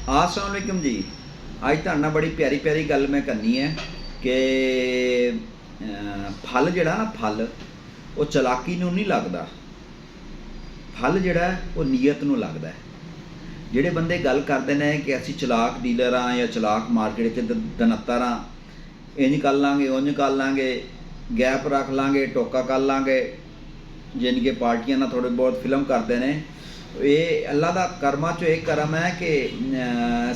अस्सलाम वालेकुम जी। अज तुहाडे नाल बड़ी प्यारी प्यारी गल मैं करनी है कि फल जिहड़ा ना फल वो चलाकी नूं नहीं लगदा, फल जिहड़ा वो नीयत नूं लगदा है। ਜਿਹੜੇ ਬੰਦੇ ਗੱਲ ਕਰਦੇ ਨੇ ਕਿ ਅਸੀਂ ਚਲਾਕ ਡੀਲਰ ਹਾਂ ਜਾਂ ਚਲਾਕ ਮਾਰਕੀਟ 'ਚ ਦਨੱਤਰ ਹਾਂ, ਇੰਝ ਕਰ ਲਾਂਗੇ ਉਂਝ ਕਰ ਲਾਂਗੇ, ਗੈਪ ਰੱਖ ਲਾਂਗੇ, ਟੋਕਾ ਕਰ ਲਾਂਗੇ, ਜਾਣੀ ਕਿ ਪਾਰਟੀਆਂ ਨਾਲ ਥੋੜ੍ਹੇ ਬਹੁਤ ਫਿਲਮ ਕਰਦੇ ਨੇ। ਇਹ ਅੱਲਾ ਦਾ ਕਰਮਾਂ 'ਚੋਂ ਇੱਕ ਕਰਮ ਹੈ ਕਿ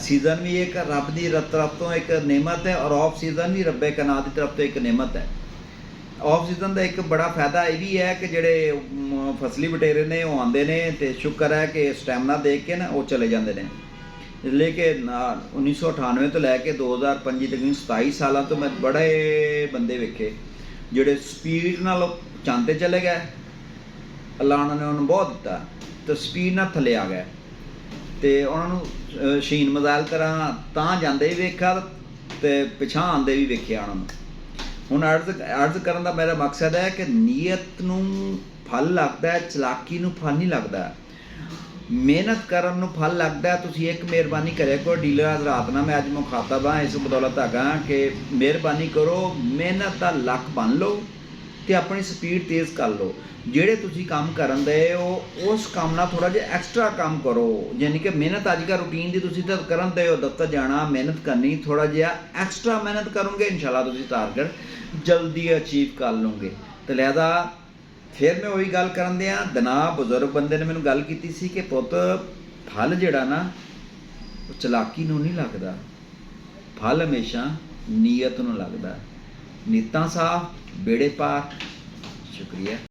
ਸੀਜ਼ਨ ਵੀ ਇੱਕ ਰੱਬ ਦੀ ਤਰਫ ਤੋਂ ਇੱਕ ਨਿਮਤ ਹੈ, ਔਰ ਆਫ ਸੀਜ਼ਨ ਵੀ ਰੱਬੇ ਕਾਇਨਾਤ ਦੀ ਤਰਫ ਤੋਂ ਇੱਕ ਨਿਮਤ ਹੈ। ਆਫ ਸੀਜ਼ਨ ਦਾ ਇੱਕ ਬੜਾ ਫਾਇਦਾ ਇਹ ਵੀ ਹੈ ਕਿ ਜਿਹੜੇ ਫਸਲੀ ਬਟੇਰੇ ਨੇ ਉਹ ਆਉਂਦੇ ਨੇ ਅਤੇ ਸ਼ੁਕਰ ਹੈ ਕਿ ਸਟੈਮਨਾ ਦੇਖ ਕੇ ਨਾ ਉਹ ਚਲੇ ਜਾਂਦੇ ਨੇ। ਇਸ ਲਈ ਕਿ 1998 ਤੋਂ ਲੈ ਕੇ 2025 ਤੱਕ 27 ਸਾਲਾਂ ਤੋਂ ਮੈਂ ਬੜੇ ਬੰਦੇ ਵੇਖੇ ਜਿਹੜੇ ਸਪੀਡ ਨਾਲ ਚਾਂਦੇ ਚਲੇ ਗਏ। ਅੱਲਾ ਉਹਨਾਂ ਨੇ ਉਹਨੂੰ ਬਹੁਤ ਦਿੱਤਾ ਅਤੇ ਸਪੀਡ ਨਾਲ ਥੱਲੇ ਆ ਗਏ ਅਤੇ ਉਹਨਾਂ ਨੂੰ ਸ਼ਹੀਨ ਮਜ਼ਾਇਲ ਤਰ੍ਹਾਂ ਤਾਂ ਜਾਂਦੇ ਵੀ ਵੇਖਿਆ ਅਤੇ ਪਿਛਾਂ ਆਉਂਦੇ ਵੀ ਵੇਖਿਆ ਉਹਨਾਂ ਨੂੰ। ਹੁਣ ਅਰਜ਼ ਕਰਨ ਦਾ ਮੇਰਾ ਮਕਸਦ ਹੈ ਕਿ ਨੀਅਤ ਨੂੰ ਫਲ ਲੱਗਦਾ ਹੈ, ਚਲਾਕੀ ਨੂੰ ਫਲ ਨਹੀਂ ਲੱਗਦਾ। ਮਿਹਨਤ ਕਰਨ ਨੂੰ ਫਲ ਲੱਗਦਾ। ਤੁਸੀਂ ਇੱਕ ਮਿਹਰਬਾਨੀ ਕਰਿਆ ਕਰੋ ਡੀਲਰ ਹਜ਼ਰਾਤ ਨਾਲ, ਮੈਂ ਅੱਜ ਮੁਖਾਤਬ ਹਾਂ ਇਸ ਬਦੌਲਤ ਹੈਗਾ ਕਿ ਮਿਹਰਬਾਨੀ ਕਰੋ, ਮਿਹਨਤ ਦਾ ਲੱਕ ਬਣ ਲਓ ਅਤੇ ਆਪਣੀ ਸਪੀਡ ਤੇਜ਼ ਕਰ ਲਓ। ਜਿਹੜੇ ਤੁਸੀਂ ਕੰਮ ਕਰਨ ਦੇ ਹੋ ਉਸ ਕੰਮ ਨਾਲ ਥੋੜ੍ਹਾ ਜਿਹਾ ਐਕਸਟਰਾ ਕੰਮ ਕਰੋ, ਯਾਨੀ ਕਿ ਮਿਹਨਤ ਅੱਜ ਕੱਲ੍ਹ ਰੂਟੀਨ ਦੀ ਤੁਸੀਂ ਤਾਂ ਕਰਨ ਦੇ ਹੋ, ਦਫ਼ਤਰ ਜਾਣਾ, ਮਿਹਨਤ ਕਰਨੀ, ਥੋੜ੍ਹਾ ਜਿਹਾ ਐਕਸਟਰਾ ਮਿਹਨਤ ਕਰੋਗੇ ਇਨਸ਼ਾਅੱਲਾ ਤੁਸੀਂ ਟਾਰਗੇਟ ਜਲਦੀ ਅਚੀਵ ਕਰ ਲਓਗੇ। ਅਤੇ ਲਿਹਾਜ਼ਾ ਫਿਰ ਮੈਂ ਉਹੀ ਗੱਲ ਕਰਨ ਦਿਆਂ, ਦਨਾ ਬਜ਼ੁਰਗ ਬੰਦੇ ਨੇ ਮੈਨੂੰ ਗੱਲ ਕੀਤੀ ਸੀ ਕਿ ਪੁੱਤ ਫਲ ਜਿਹੜਾ ਨਾ ਉਹ ਚਲਾਕੀ ਨੂੰ ਨਹੀਂ ਲੱਗਦਾ, ਫਲ ਹਮੇਸ਼ਾ ਨੀਅਤ ਨੂੰ ਲੱਗਦਾ। ਨੀਤਾਂ ਸਾਫ਼, ਬੇੜੇ ਪਾਰ। ਸ਼ੁਕਰੀਆ।